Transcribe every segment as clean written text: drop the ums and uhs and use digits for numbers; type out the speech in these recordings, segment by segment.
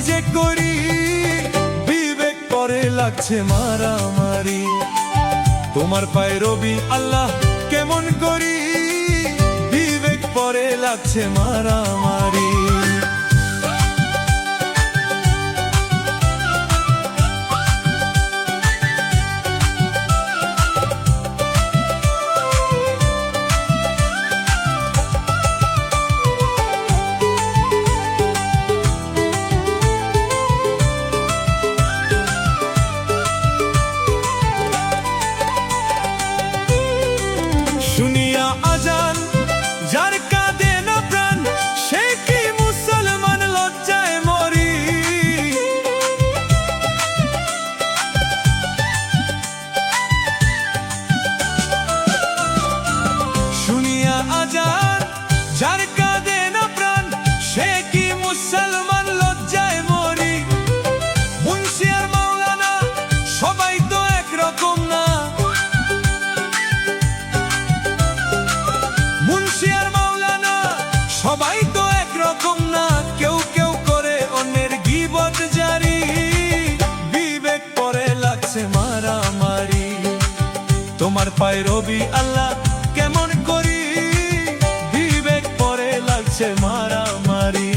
যে করি বিবেক পরে লাগছে মারামারি। তোমার পায়ে রবি আল্লাহ কেমন করি বিবেক পরে লাগছে মারামারি। শুনিয়া আজান যার কাঁদে না প্রাণ সে কি মুসলমান লজ্জায় মরি। শুনিয়া আজান যার কাঁদে না প্রাণ সে কি মুসলমান লজ্জায় মরি। মুন্সি আর মাওলানা সবাই তো একরকম না, মুন্সি আর মাওলানা সবাই তো একরকম না। কেউ কেউ করে অন্যের গীবত জারি বিবেক পরে লাগছে মারামারি। তোমার পায়ে রবি আল্লাহ কেমন করি বিবেক পরে লাগছে মারামারি।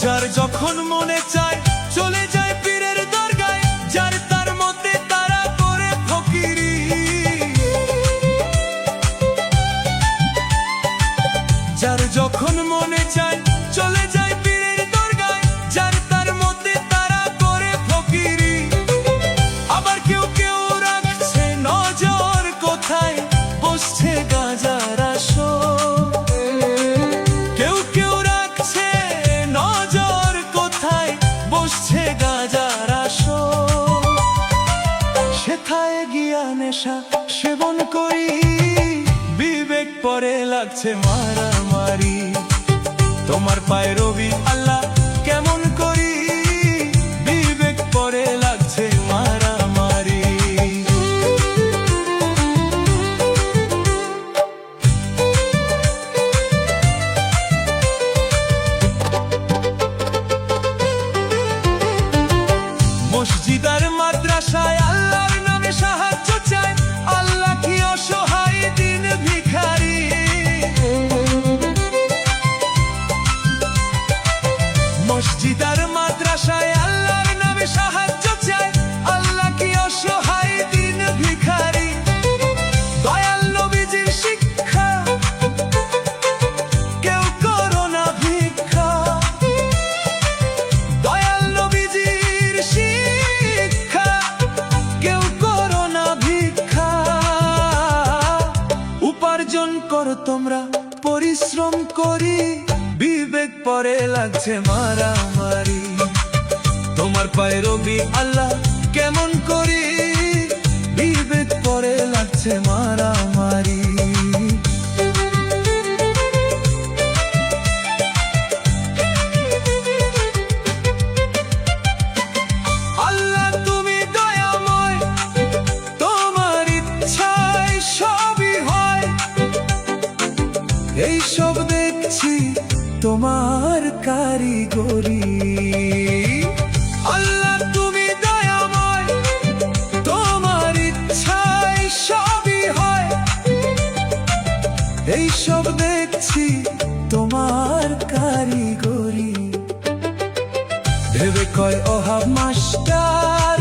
যার যখন মনে চায় চলে যায় পীরের দরগায়, যার তার মধ্যে তারা করে ফকিরি। যার যখন মনে চায় চলে যায় পীরের দরগায়, যার তার মধ্যে তারা করে ফকিরি। আবার কেউ কেউ রাখছে নজর কোথায় বসছে গাঁজার আসর। কেউ কেউ রাখছে নজর কোথায় বসছে গাঁজার আসর। সেথায় গিয়া নেশা সেবন করি বিবেক পরে লাগছে মারামারি। তোমার পায়ে রবি আল্লাহ কেমন করি বিবেক পরে লাগছে মারামারি। মসজিদ আর মাদ্রাসায় আল্লাহর নামে সাহায্য চায়, আল্লাহ কি অসহায় দিন ভিখারি। মসজিদ আর মাদ্রাসায় আল্লাহর নামে সাহায্য চায়, আল্লাহ কি অসহায় দিন ভিখারি। দয়াল নবীজির শিক্ষা কেউ করো না ভিক্ষা। দয়াল নবীজির শিক্ষা কেউ করো না ভিক্ষা। উপার্জন করো তোমরা পরিশ্রম করি বিবেক পরে লাগছে মারামারি। তোমার পায়ে রবি আল্লাহ কেমন করি বিবেক পরে লাগছে মারামারি। আল্লাহ তুমি দয়াময়, তোমার ইচ্ছায় সবই হয়। এই সব দেখছি তোমার কারিগরি। আল্লাহ তুমি দয়াময়, তোমার ইচ্ছায় সবই হয়। এই সব দেখছি তোমার কারিগরি। ভেবে কয় ওহাব মাস্টার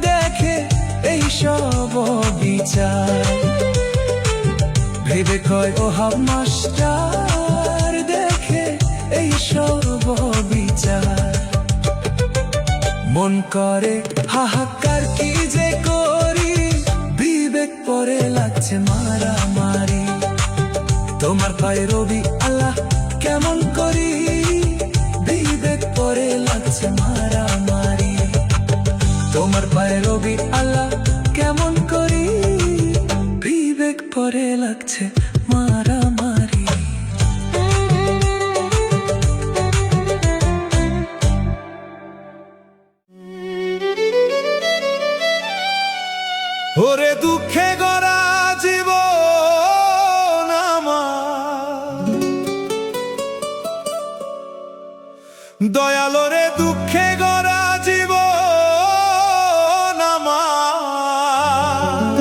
দেখে এই সব বিচার। ভেবে কয় ওহাব মাস্টার দেখে এই সব বিচার। মন করে হাহাকার কি যে করি বিবেক পরে লাগছে মারামারি। তোমার পায়ে রবি আল্লাহ কেমন করি বিবেক পরে লাগছে মারামারি। তোমার পায়ে রবি আল্লাহ কেমন করি বিবেক পরে লাগছে মারামারি। ওরে দুঃখে গড়া জীবন আমার, দয়াল রে দুঃখে গড়া জীবন আমার,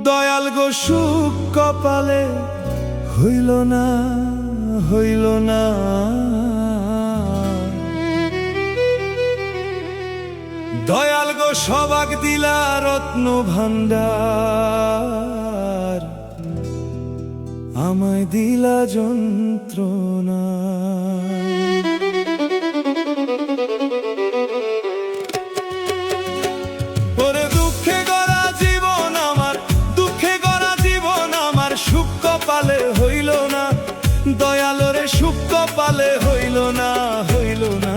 দয়াল গো সুখ কপালে হইল না, হইল না। দয়াল গো সবাক দিলা রত্ন ভান্ডার, আমায় দিলা যন্ত্রণা। ওরে দুঃখে গড়া জীবন আমার, দুঃখে গড়া জীবন আমার, সুখ কপালে হইল না, দয়াল রে সুখ কপালে হইল না, হইল না।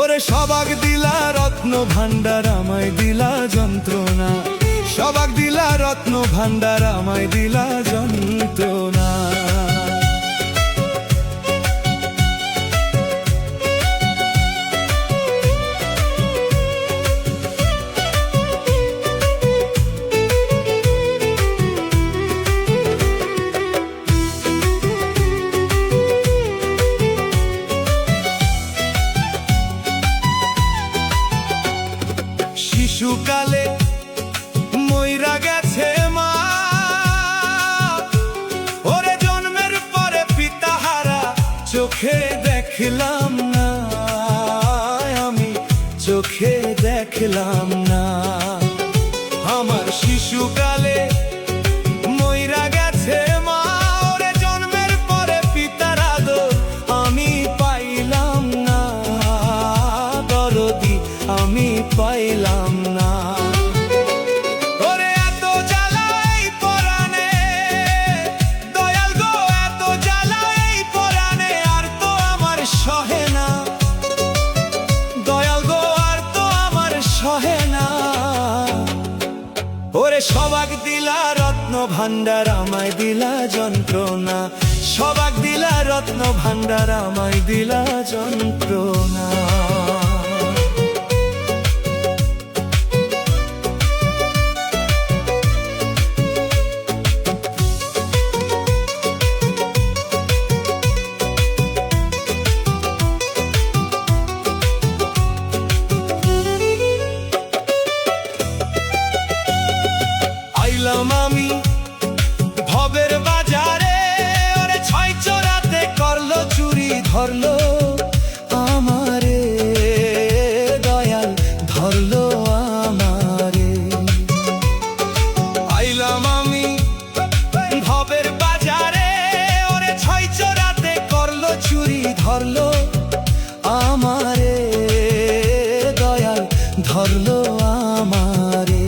ওরে সবাক দিলা রত্ন ভান্ডার, আমায় দিলা যন্ত্রণা, সবাক দিলা রত্ন ভান্ডার, আমায় দিলা যন্ত্রণা। শিশুকালে মইরা গেছে মা, ওরে জন্মের পরে পিতাহারা চোখে দেখলাম না, আমি চোখে দেখলাম না। আমার শিশুকালে মইরা গেছে মা, ওরে জন্মের পরে পিতার আদর আমি পাইলাম না, দরদি আমি পাইলাম না। ওরে এত জ্বালা এই পরাণে, দয়াল গো এত জ্বালা এই পরাণে, আর তো আমার সহে না, দয়াল গো আর তো আমার সহে না। ওরে সবাক দিলা রত্ন ভান্ডার, আমায় দিলা যন্ত্রণা, সবাক দিলা রত্ন ভান্ডার, আমায় দিলা যন্ত্রণা। আইলাম আমি ভবের বাজারে, ওরে ছয় চোরাতে করলো চুরি, ধরলো আমারে, দয়াল ধরলো আমারে। আইলাম আমি ভবের বাজারে, ওরে ছয় চোরাতে করলো চুরি, ধরলো আমারে, দয়াল ধরলো আমারে।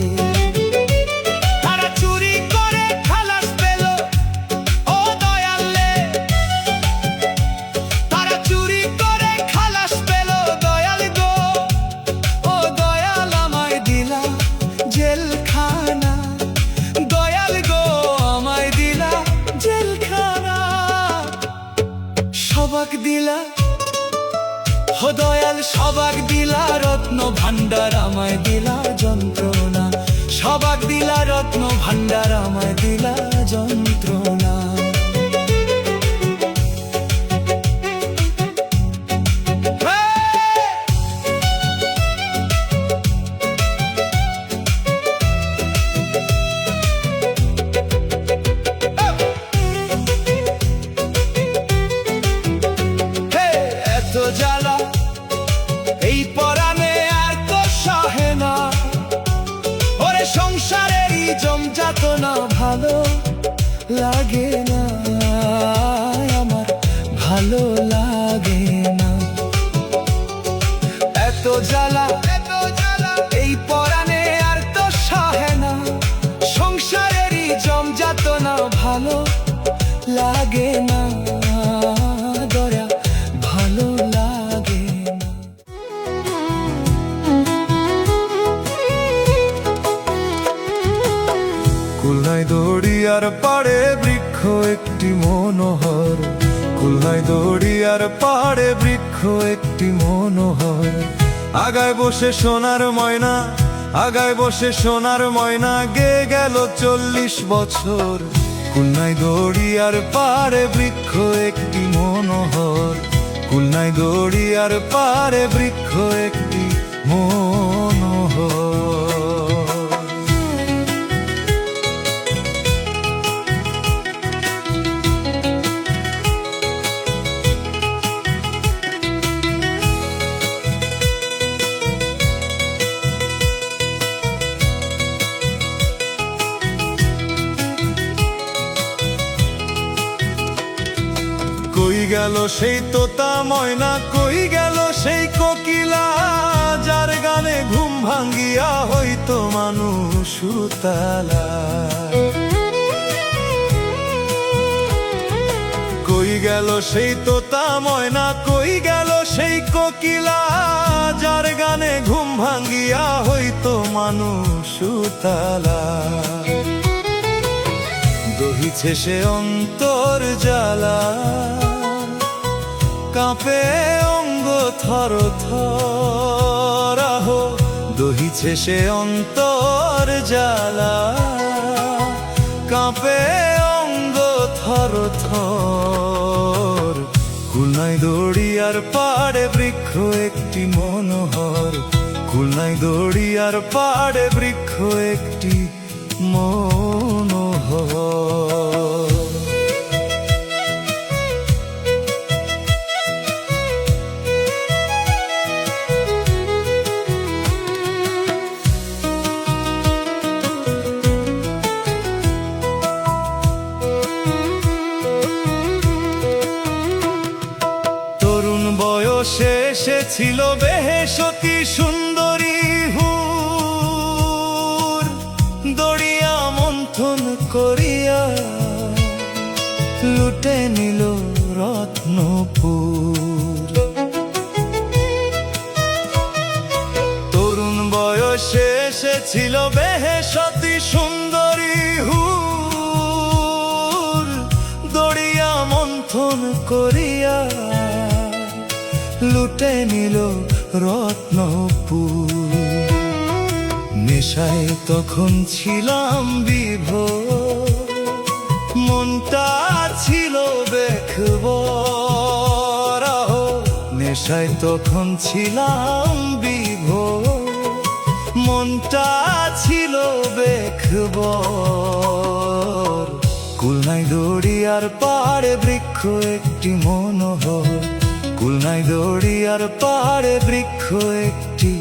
সবাক দিলা হো দয়াল, সবাক দিলা রত্ন ভান্ডার, আমায় দিলা যন্ত্রণা, সবাক দিলা রত্ন ভান্ডার, আমায় দিলা যন্ত্রণা। জ্বালা এই পরাণে আর তো সহে না, ওরে সংসারেরই জমযাতনা ভালো লাগে না, আমার ভালো লাগে না। এত জ্বালা এই পরাণে আর তো সহে না, সংসারেরই জমযাতনা ভালো লাগে না, দয়া ভালো লাগে না। খুলনায় দড়িয়ার পাড়ে বৃক্ষ একটি মনোহর, খুলনায় দড়িয়ার পাড়ে বৃক্ষ একটি মনোহর, আগায় বসে সোনার ময়না আগায় বসে সোনার ময়না গে গেল 40 বছর। খুলনায় দড়িয়ার পাড়ে বৃক্ষ একটি মনোহর, খুলনায় দড়িয়ার পাড়ে বৃক্ষ একটি মনোহর। কই গেল সেই তোতা ময়না, কই গেল সেই কোকিলা, যার গানে ঘুম ভাঙ্গিয়া হইতো মানুষ উতালা। কই গেল সেই তোতা ময়না, কই গেল সেই কোকিলা, যার গানে ঘুম ভাঙ্গিয়া হইতো মানুষ উতালা। দহিছে সে অন্তর জ্বালা, কাঁপে অঙ্গ থর থর। আহো দহিছে সে অন্তর জ্বালা, কাঁপে অঙ্গ থর থর। খুলনায় দড়িয়ার পাড়ে বৃক্ষ একটি মনোহর, খুলনায় দড়িয়ার পাড়ে বৃক্ষ একটি মনোহর। তরুণ বয়সে এসেছিল বেহেশতি সুন্দরী হুর, দড়িয়া মন্থন করিয়া লুটে নিল রত্নপুর। তরুণ বয়সে এসেছিল বেহেশতি সুন্দরী হুর, দড়িয়া মন্থন করিয়া লুটে নিল রত্নপুর। নেশায় তখন ছিলাম বিভোর, মনটা ছিল বেখবর। নেশায় তখন ছিলাম বিভোর, মনটা ছিল বেখবর। খুলনায় দড়িয়ার পাড়ে বৃক্ষ একটি মনোহর, খুলনায় দড়িয়ার পাড়ে বৃক্ষ একটি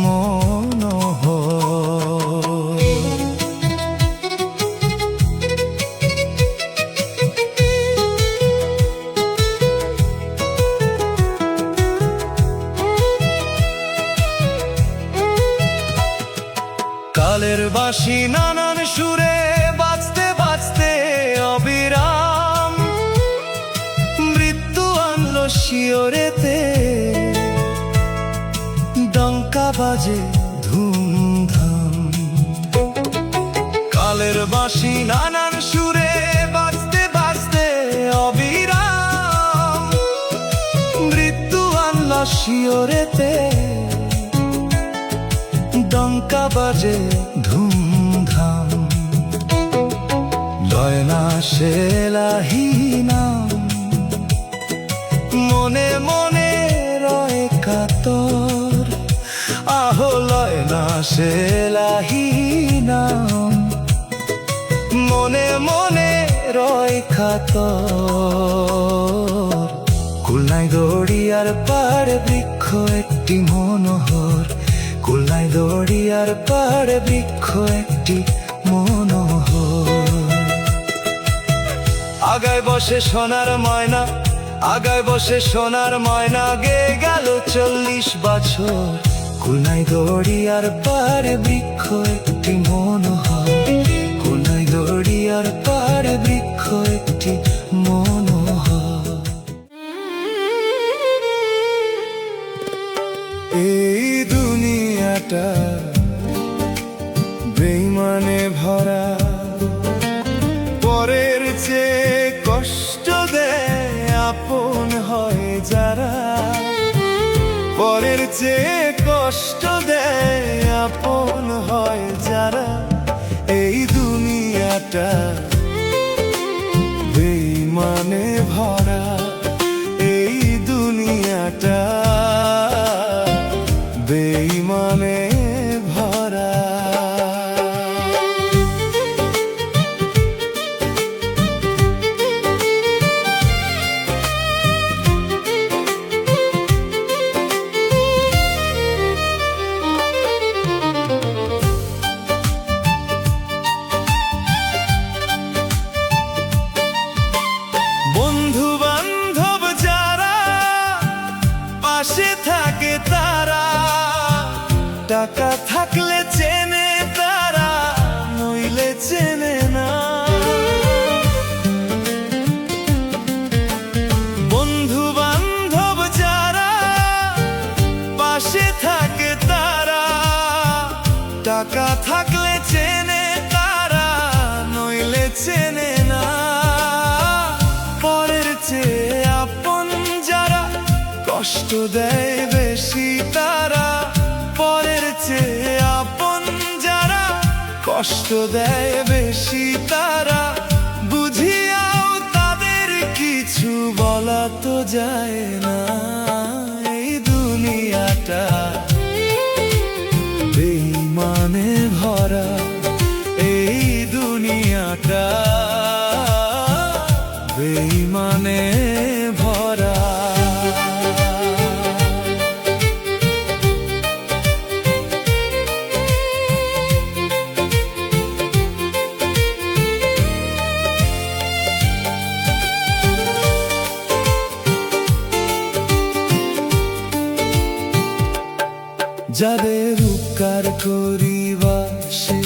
মনোহর। কালের বাঁশি নানান সুরে বাজতে বাজতে অবিরাম, মৃত্যু আনলো শিওরেতে, ডঙ্কা বাজে ধুমধাম। কালের বাঁশি নানান সুরে বাজতে বাজতে অবিরাম, মৃত্যু আনলো শিওরেতে, ডঙ্কা বাজে ধুমধাম। লয় না সে এলাহি নাম, মনে মনে রয় কাতর। আহো লয় না সে এলাহি নাম, মনে মনে রয় কাতর। খুলনায় দড়িয়ার পাড়ে বৃক্ষ একটি মনোহর, খুলনায় দড়িয়ার পাড়ে বৃক্ষ একটি মনোহর। আগায় বসে সোনার ময়না, আগায় বসে সোনার ময়না গে গেল 40 বছর। খুলনায় দড়িয়ার পাড়ে বৃক্ষ একটি মনোহর, খুলনায় দড়িয়ার পাড়ে বৃক্ষ একটি মনোহর। এই দুনিয়াটা বেঈমানে ভরা, পরের চেয়ে কষ্ট দেয় আপন হয় যারা, পরের চেয়ে কষ্ট দেয় আপন হয় যারা, এই দুনিয়াটা বেঈমানে ভরা, এই দুনিয়াটা বেঈমানে ভরা। বন্ধু বান্ধব যারা পাশে থাকে তারা, টাকা থাকলে চেনে তারা, নইলে চেনে না। বন্ধু বান্ধব যারা পাশে থাকে তারা, টাকা থাকলে চেনে তারা, নইলে চেনে না। পরের চেয়ে আপন যারা, কষ্ট দেয় বেশি তারা, পরের চেয়ে আপন যারা, কষ্ট দেয় বেশি তারা। বুঝিয়াও তাদের কিছু বলা তো যায় না, এই দুনিয়াটা বেঈমানে ভরা, এই দুনিয়াটা বেঈমানে ভরা। যাদের উপকার করিবা সে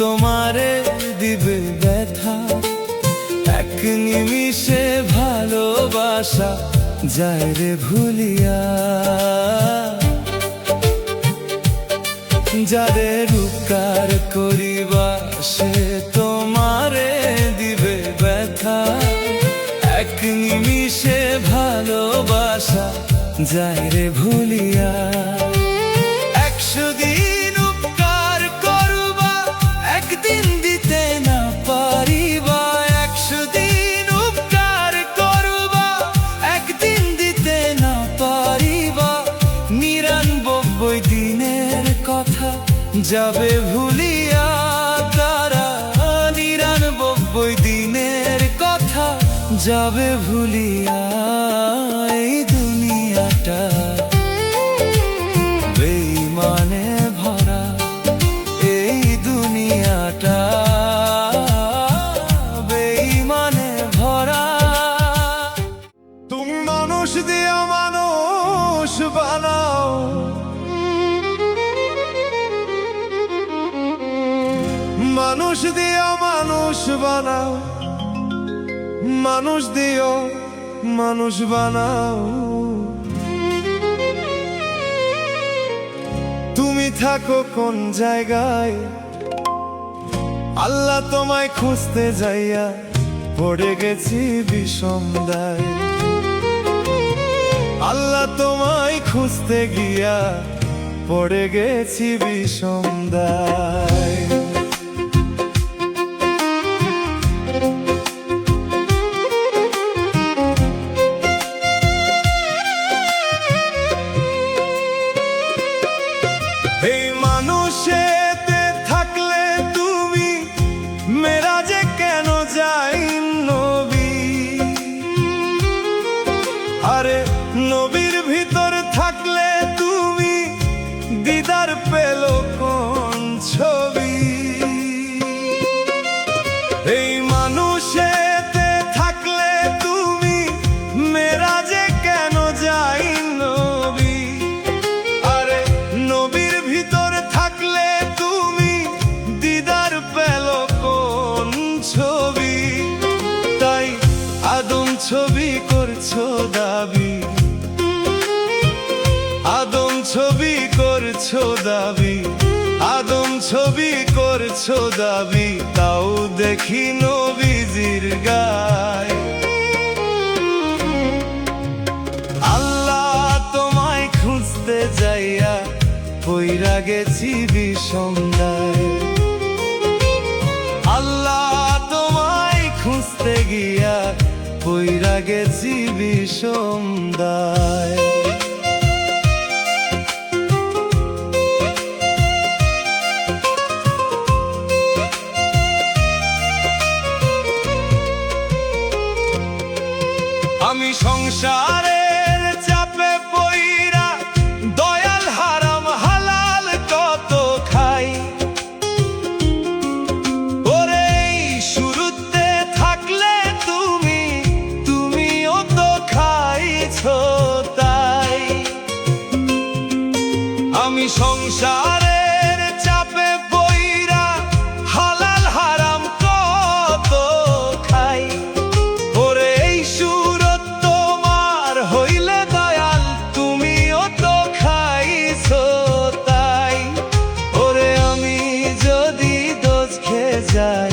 তোমারে দিবে ব্যথা, এক নিমিষে ভালোবাসা যায় রে ভুলিয়া। যাদের উপকার করিবা সে তোমারে দিবে ব্যথা, এক নিমিষে ভালোবাসা যায় রে ভুলিয়া। 100 দিন উপকার করবা, একদিন দিতে না পারিবা। 100 দিন উপকার করবা, একদিন দিতে না পারিবা। 99 দিনের কথা যাবে ভুলিয়া তারা, 99 দিনের কথা যাবে ভুলিয়া। এই দুনিয়াটা বেঈমানে ভরা, এই দুনিয়াটা বেঈমানে ভরা। তুমি মানুষ দিয়া মানুষ বানাও, মানুষ দিয়া মানুষ বানাও, মানুষ দিও মানুষ বানাও। তুমি থাকো কোন জায়গায়, আল্লাহ তোমায় খুঁজতে যাইয়া পড়ে গেছি বিষম দায়। আল্লাহ তোমায় খুঁজতে গিয়া পড়ে গেছি বিষম দায়। এই মানুষেতে থাকলে তুমি মেরাজে কেন যাই নবী? আরে নবীর ভিতর থাকলে তুমি দিদার পেল কোন ছবি? এই মানুষেতে থাকলে তুমি মেরাজে কেন যাই নবী? আরে নবীর ভিতর থাকলে তুমি দিদার পেল কোন ছবি? তাই আদম ছবি করছো দাবি, আদম ছবি করছো দাবি, আদম ছবি করছো দাবি, তাও দেখি নবীজির গায়। আল্লাহ তোমায় খুঁজতে যাইয়া পইরা গেছি বিষম দায়। বিষম দায়। আমি সংসারের চাপে পইরা দয়াল হারাম হালাল কত খাই। ওরে শুরুতে থাকলে তুমিও তো খাইছো তাই। আমি সংসারের চাপে পইরা হালাল হারাম কত খাই। ওরে এই সুরত তোমার হইলে দয়াল তুমিও তো খাইছো তাই। ওরে আমি যদি দোজখে যাই